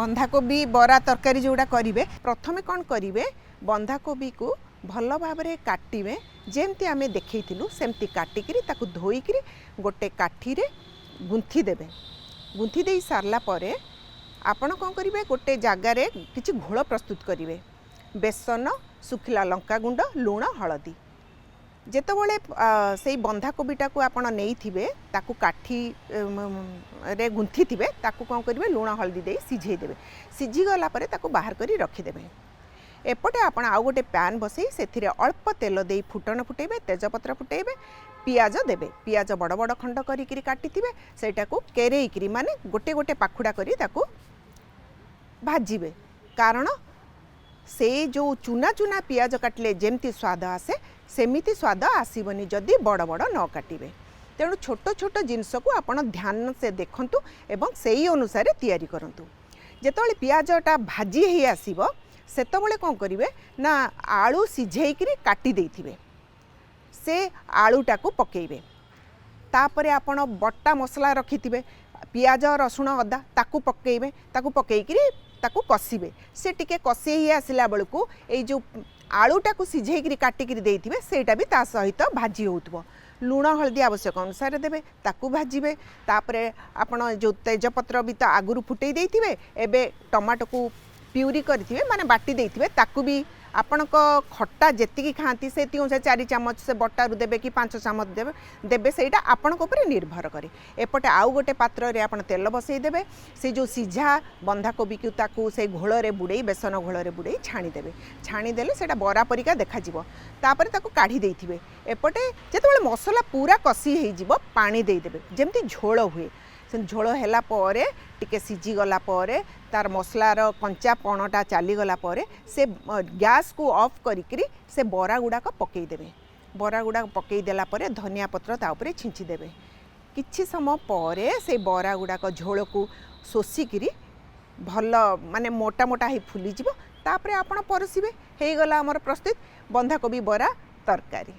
बंधाकोबी बरा तरकारी जोड़ा करेंगे प्रथम कौन करेंगे बंधाकोबी को भल भाव में काटे जमती आम देखु सेमती काटिकी धोईक गोटे काठी गुंथी देवे गुंथी दे सारापर आपण कौन करेंगे गोटे जगार किसी घोल प्रस्तुत करेंगे बेसन सुखिला लंका गुंड लुण हलदी जेतबले से बंधाकोबीटा को आपण नहीं ताकू काठी रे गुंथी थे ताकू कौन करेंगे लुण हलदी दे सिझे देवे सिझीगला ताकू बाहर करी रखिदेवे एपटे आपण आउ गोटे पैन बसई से अल्प तेल दे फुटन फुटेबे तेजपत्र फुटेबे पियाज देबे पियाज बड़ बड़ खंड करी काटिथिबे सेटा को केरेइकरी माने गोटे गोटे पाखुड़ा करी ताकू भाजिबे कारण से जो चुना चुना पियाज काटले जेमती स्वाद आसे सेमिति स्वाद आसबनी जदि बड़ बड़ न काटिबे तेणु छोट छोट जिनस को आपण ध्यान से देखंतु एवं सेही अनुसार तैयारी करंतु जेतबले पियाजटा भाजी ही आसीबो सेतबले कौन करेंगे ना आलू सिझेकरी काटी देथिबे से आलूटा को पकेइबे तापरे आपण बट्टा मसला रखिथिबे पियाज रसुण अदा ताकू पकेइबे ताकू पकेइकरी ताकू कषिबे से टिके कषि ही आसिला बेलू ये जो आलूटा को सिझेकरी काटिकी देथिबे सेटा भी ता सहित भाजी होउतबो लुण हलदी आवश्यक अनुसार देवे ताकू भाजिबे तापरे आपण जो तेजपत्र भी तो आगुरु फुटई देथिबे एबे टमाटो को प्यूरी करिथिबे माने बाटी देथिबे ताकू भी आपण खट्टा जेतिकी खाती से अनुसार 4 चामच से बटारू देबे कि 5 चामच देबे देबे सेटा आपण ऊपर निर्भर करे एपटे आउ गोटे पात्र रे आपण तेल बसई देबे से जो सिझा बंधाकोबी को ताकू से घोल रे बुड़ई बेसन घोल रे बुड़ई छाणी देबे छाणी देले सेटा बरा परिका देखा जिवो तापर ताकू काढी देथिबे एपटे जेतेबेले मसला पूरा कसी हेई जिवो पानी देई देबे जेमती झोल हुए से झोल हैला परे टिके सिझी गला परे तार मसलार कंचापणटा चलीगला से गैस को ऑफ करी से बरा गुड़ाक पकई देबे बरा गुड़ाक पकई देला परे धनिया पत्र ता उपरे छिंची देबे किछि समय परे से बरा गुड़ाक झोल को शोषिकी भल माने मोटा मोटा ही फुली जिवो तापरे आपण परसिबे हे गला हमर प्रस्तुत बंधाकोबी बरा तरकारी।